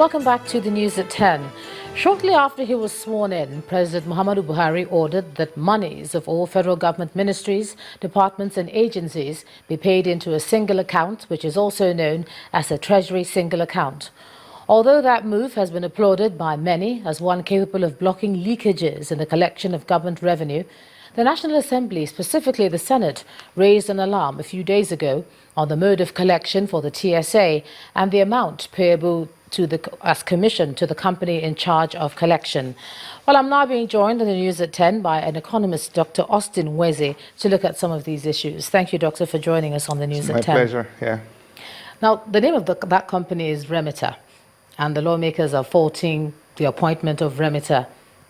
Welcome back to the news at 10. Shortly after he was sworn in, President Muhammadu Buhari ordered that monies of all federal government ministries, departments and agencies be paid into a single account, which is also known as a Treasury single account. Although that move has been applauded by many as one capable of blocking leakages in the collection of government revenue, the National Assembly, specifically the Senate, raised an alarm a few days ago on the mode of collection for the TSA and the amount payable as commission to the company in charge of collection. Well, I'm now being joined on the news at 10 by an economist, Dr. Austin Weze, to look at some of these issues. Thank you, Doctor, for joining us on the news at 10. My pleasure, yeah. Now, the name of that company is Remita, and the lawmakers are faulting the appointment of Remita,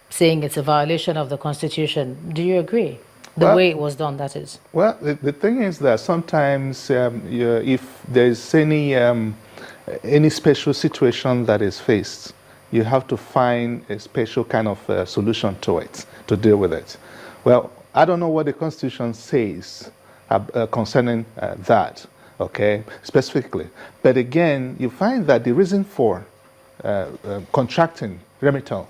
saying it's a violation of the Constitution. Do you agree? The way it was done, that is. Well, the thing is that sometimes if there's any special situation that is faced, you have to find a special kind of solution to it, to deal with it. Well, I don't know what the Constitution says concerning that, okay, specifically. But again, you find that the reason for contracting Remitel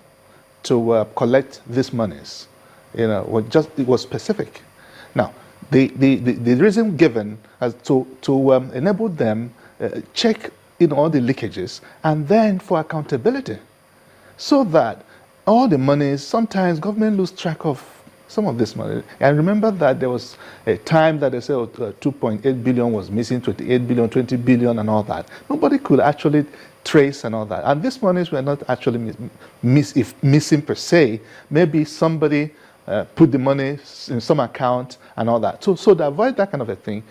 to collect these monies, it was specific. Now, the reason given as to enable them check all the leakages and then for accountability, so that all the monies, sometimes government lose track of some of this money. And remember that there was a time that they said 2.8 billion was missing, 28 billion, 20 billion and all that. Nobody could actually trace and all that. And these monies were not actually missing per se. Maybe somebody put the money in some account and all that. So to avoid that kind of a thing,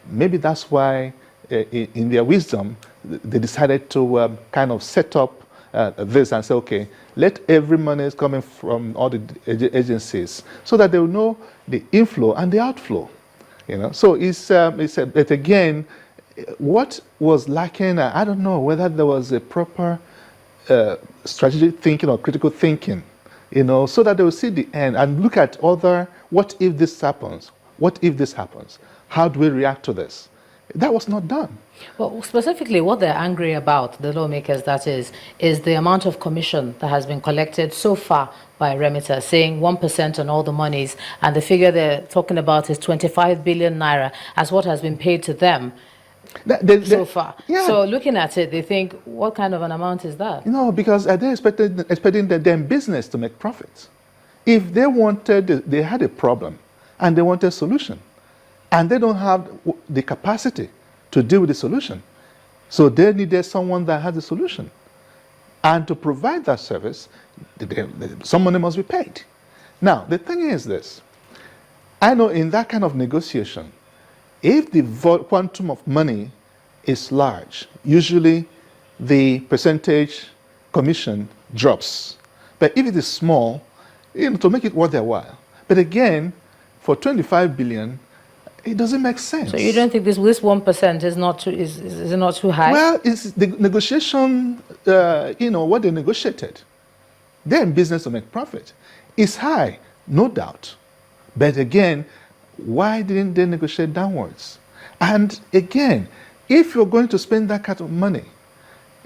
maybe that's why in their wisdom, they decided to kind of set up this and say, okay, let every money is coming from all the agencies so that they will know the inflow and the outflow. So but again, what was lacking, I don't know whether there was a proper strategic thinking or critical thinking, so that they will see the end and look at what if this happens? What if this happens? How do we react to this? That was not done. Well, specifically, what they're angry about, the lawmakers, that is the amount of commission that has been collected so far by Remita, saying 1% on all the monies, and the figure they're talking about is 25 billion naira as what has been paid to them so far. Yeah. So looking at it, they think, what kind of an amount is that? Because they're expecting them business to make profits. If they had a problem and they wanted a solution, and they don't have the capacity to deal with the solution. So they needed someone that had the solution. And to provide that service, some money must be paid. Now, the thing is this. I know in that kind of negotiation, if the quantum of money is large, usually the percentage commission drops. But if it is small, to make it worth their while. But again, for 25 billion, it doesn't make sense. So you don't think this 1% is not too high? Well, it's the negotiation, what they negotiated. They're in business to make profit. It's high, no doubt. But again, why didn't they negotiate downwards? And again, if you're going to spend that kind of money,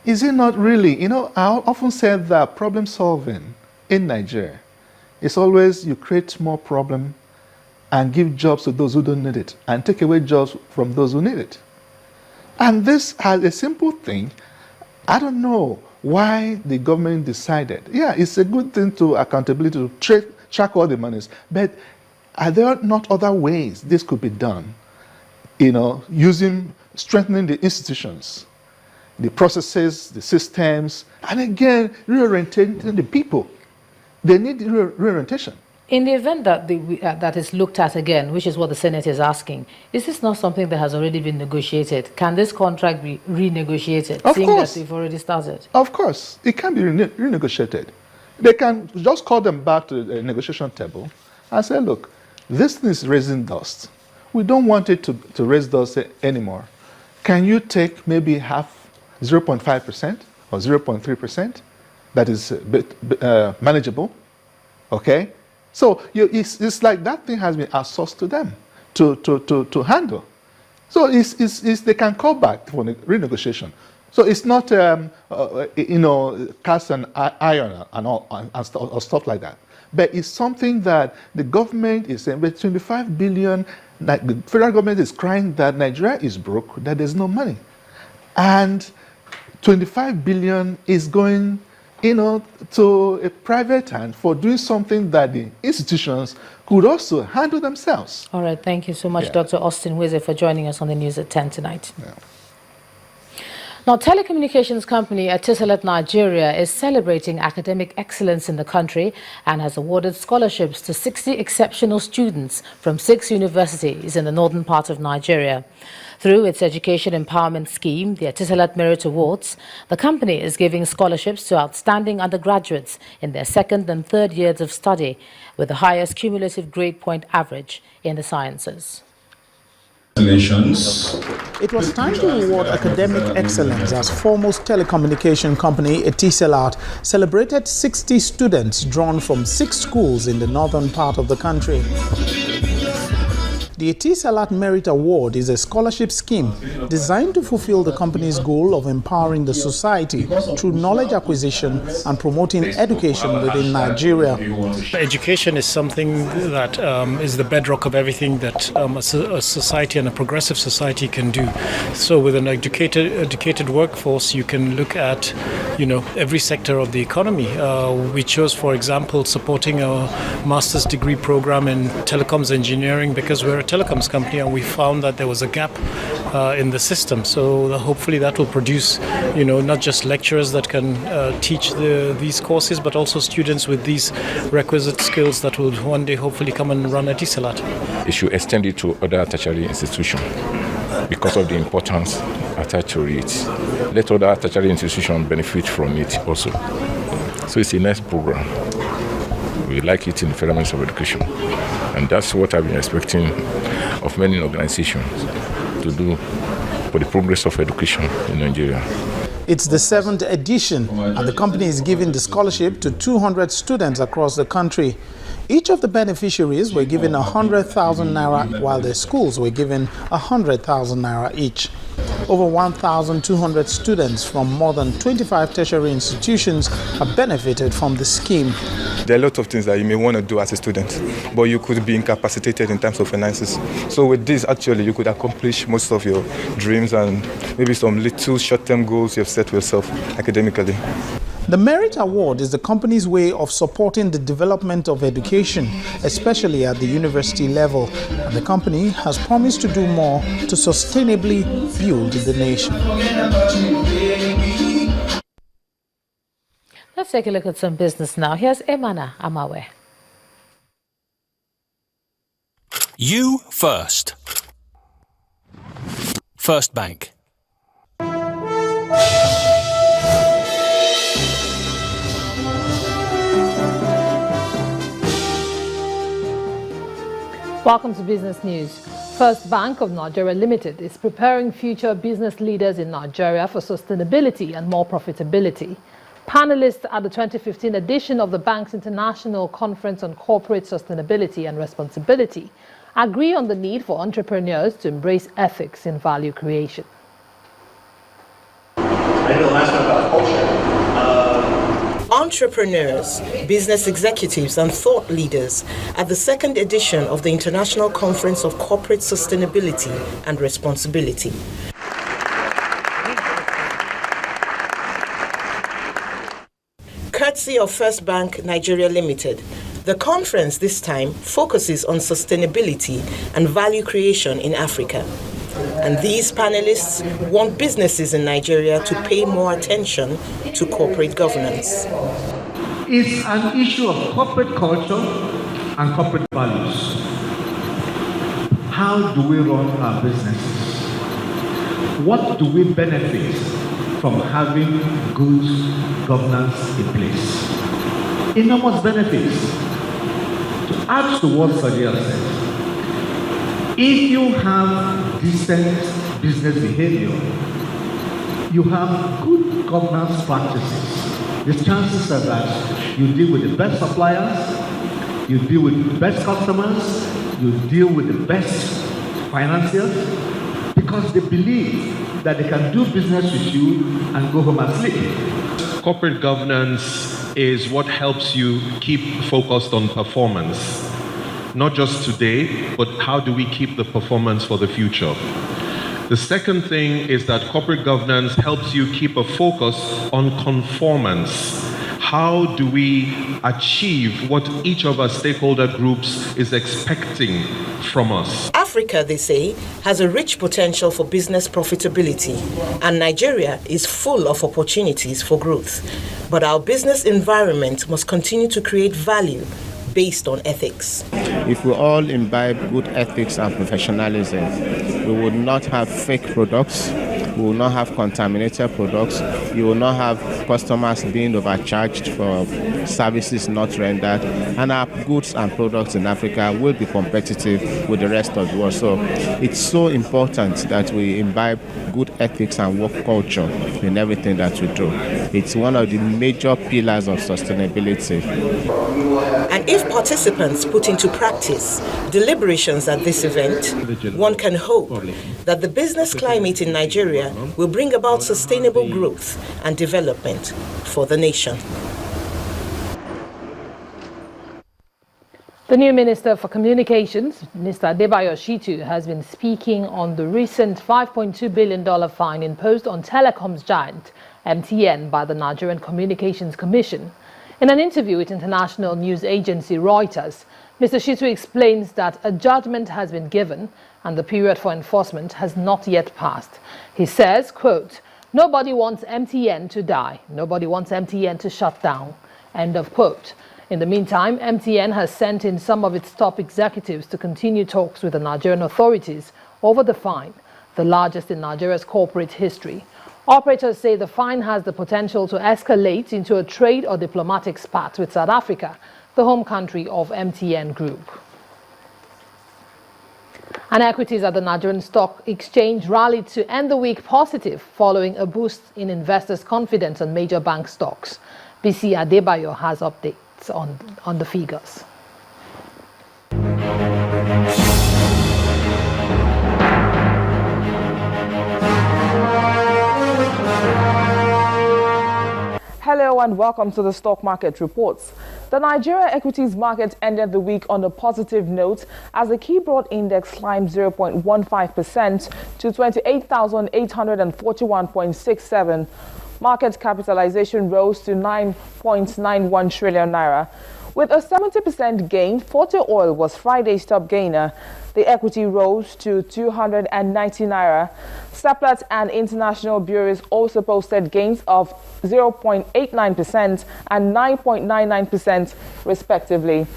is it not really, I often said that problem solving in Nigeria is always you create more problem and give jobs to those who don't need it, and take away jobs from those who need it. And this has a simple thing. I don't know why the government decided. Yeah, it's a good thing to accountability to track all the monies, but are there not other ways this could be done? Strengthening the institutions, the processes, the systems, and again, reorienting the people. They need reorientation. In the event that that is looked at again, which is what the Senate is asking, is this not something that has already been negotiated? Can this contract be renegotiated, seeing that they've already started? Of course, it can be renegotiated. They can just call them back to the negotiation table and say, look, this thing is raising dust. We don't want it to raise dust anymore. Can you take maybe half, 0.5% or 0.3%? That is manageable, okay? So it's like that thing has been outsourced to them to handle. So they can call back for renegotiation. So it's not, cast and iron and all and or stuff like that. But it's something that the government is saying, with 25 billion, like the federal government is crying that Nigeria is broke, that there's no money. And 25 billion is going, to a private hand for doing something that the institutions could also handle themselves. All right, thank you so much, Dr. Austin Weze, for joining us on the news at 10 tonight. Yeah. Now, telecommunications company Etisalat Nigeria is celebrating academic excellence in the country and has awarded scholarships to 60 exceptional students from 6 universities in the northern part of Nigeria. Through its education empowerment scheme, the Etisalat Merit Awards, the company is giving scholarships to outstanding undergraduates in their second and third years of study with the highest cumulative grade point average in the sciences. It was time to award academic excellence as foremost telecommunication company Etisalat celebrated 60 students drawn from 6 schools in the northern part of the country. The Etisalat Merit Award is a scholarship scheme designed to fulfill the company's goal of empowering the society through knowledge acquisition and promoting education within Nigeria. Education is something that is the bedrock of everything that a society and a progressive society can do. So with an educated workforce, you can look at, every sector of the economy. We chose, for example, supporting a master's degree program in telecoms engineering because we're a telecoms company and we found that there was a gap in the system. So hopefully that will produce, not just lecturers that can teach these courses, but also students with these requisite skills that will one day hopefully come and run Etisalat. It should extend it to other tertiary institutions because of the importance attached to it. Let other tertiary institutions benefit from it also. So it's a nice program. We like it in the Federal Ministry of Education. And that's what I've been expecting of many organizations to do for the progress of education in Nigeria. It's the 7th edition, and the company is giving the scholarship to 200 students across the country. Each of the beneficiaries were given 100,000 naira, while their schools were given 100,000 naira each. Over 1,200 students from more than 25 tertiary institutions have benefited from the scheme. There are a lot of things that you may want to do as a student, but you could be incapacitated in terms of finances. So with this, actually, you could accomplish most of your dreams and maybe some little short-term goals you've set for yourself academically. The Merit Award is the company's way of supporting the development of education, especially at the university level. And the company has promised to do more to sustainably build the nation. Let's take a look at some business now. Here's Emana Amawe. You first. First Bank. Welcome to Business News. First Bank of Nigeria Limited is preparing future business leaders in Nigeria for sustainability and more profitability. Panelists at the 2015 edition of the bank's International Conference on Corporate Sustainability and Responsibility agree on the need for entrepreneurs to embrace ethics in value creation. I know the last one about culture. Entrepreneurs, business executives and thought leaders at the 2nd edition of the International Conference of Corporate Sustainability and Responsibility. Courtesy of First Bank Nigeria Limited, the conference this time focuses on sustainability and value creation in Africa. And these panelists want businesses in Nigeria to pay more attention to corporate governance. It's an issue of corporate culture and corporate values. How do we run our businesses? What do we benefit from having good governance in place? Enormous benefits. To add to what Sadia said, if you have decent business behavior, you have good governance practices, the chances are that you deal with the best suppliers, you deal with the best customers, you deal with the best financiers, because they believe that they can do business with you and go home and sleep. Corporate governance is what helps you keep focused on performance, not just today, but how do we keep the performance for the future. The second thing is that corporate governance helps you keep a focus on conformance. How do we achieve what each of our stakeholder groups is expecting from us? Africa, they say, has a rich potential for business profitability, and Nigeria is full of opportunities for growth. But our business environment must continue to create value based on ethics. If we all imbibe good ethics and professionalism, we would not have fake products, we will not have contaminated products, you will not have customers being overcharged for services not rendered, and our goods and products in Africa will be competitive with the rest of the world. So it's so important that we imbibe good ethics and work culture in everything that we do. It's one of the major pillars of sustainability. And if participants put into practice deliberations at this event, one can hope that the business climate in Nigeria will bring about sustainable growth and development for the nation. The new Minister for Communications, Mr. Adebayo Shitu, has been speaking on the recent $5.2 billion fine imposed on telecoms giant MTN by the Nigerian Communications Commission. In an interview with international news agency Reuters, Mr. Shitu explains that a judgment has been given and the period for enforcement has not yet passed. He says, quote, "Nobody wants MTN to die. Nobody wants MTN to shut down." End of quote. In the meantime, MTN has sent in some of its top executives to continue talks with the Nigerian authorities over the fine, the largest in Nigeria's corporate history. Operators say the fine has the potential to escalate into a trade or diplomatic spat with South Africa, the home country of MTN Group. And equities at the Nigerian Stock Exchange rallied to end the week positive following a boost in investors' confidence on major bank stocks. BC Adebayo has updates on the figures. Hello and welcome to the stock market reports. The Nigeria equities market ended the week on a positive note as the key broad index climbed 0.15% to 28,841.67. Market capitalization rose to 9.91 trillion naira. With a 70% gain, Forte Oil was Friday's top gainer. The equity rose to 290 naira. Seplat and international bureaus also posted gains of 0.89% and 9.99% respectively.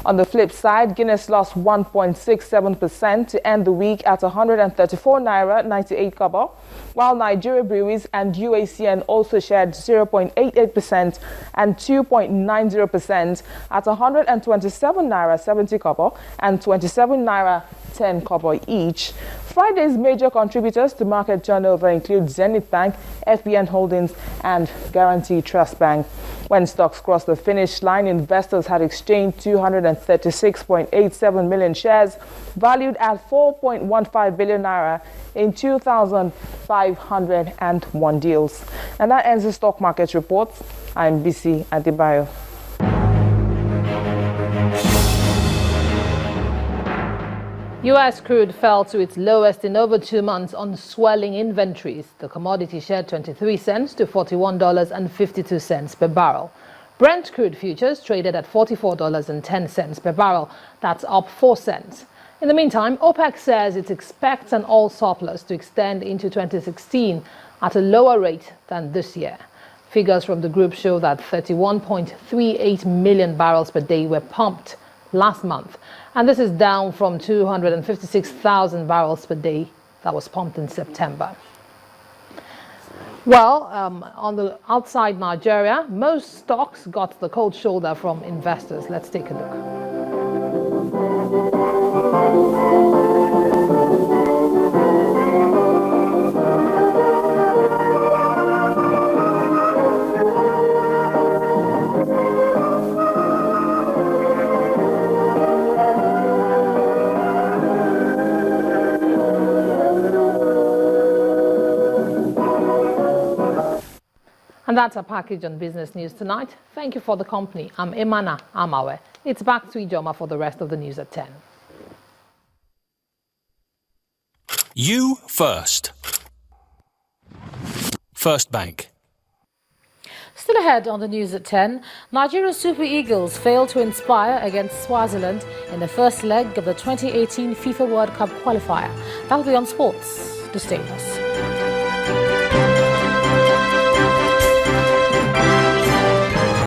On the flip side, Guinness lost 1.67% to end the week at 134 naira 98 kobo, while Nigeria Breweries and UACN also shared 0.88% and 2.90% at 127 naira 70 kobo and 27 naira 10 kobo each. Friday's major contributors to market turnover include Zenith Bank, FBN Holdings, and Guarantee Trust Bank. When stocks crossed the finish line, investors had exchanged 236.87 million shares, valued at 4.15 billion naira in 2,501 deals. And that ends the stock market report. I'm BC Adebayo. U.S. crude fell to its lowest in over 2 months on swelling inventories. The commodity shared 23 cents to $41.52 per barrel. Brent crude futures traded at $44.10 per barrel. That's up 4 cents. In the meantime, OPEC says it expects an oil surplus to extend into 2016 at a lower rate than this year. Figures from the group show that 31.38 million barrels per day were pumped last month, and this is down from 256,000 barrels per day that was pumped in September. Well, on the outside Nigeria, most stocks got the cold shoulder from investors. Let's take a look. And that's our package on Business News tonight. Thank you for the company. I'm Emana Amawe. It's back to Ijoma for the rest of the news at 10. You first. First Bank. Still ahead on the news at 10, Nigeria Super Eagles failed to inspire against Swaziland in the first leg of the 2018 FIFA World Cup qualifier. That will be on sports. To stay with us.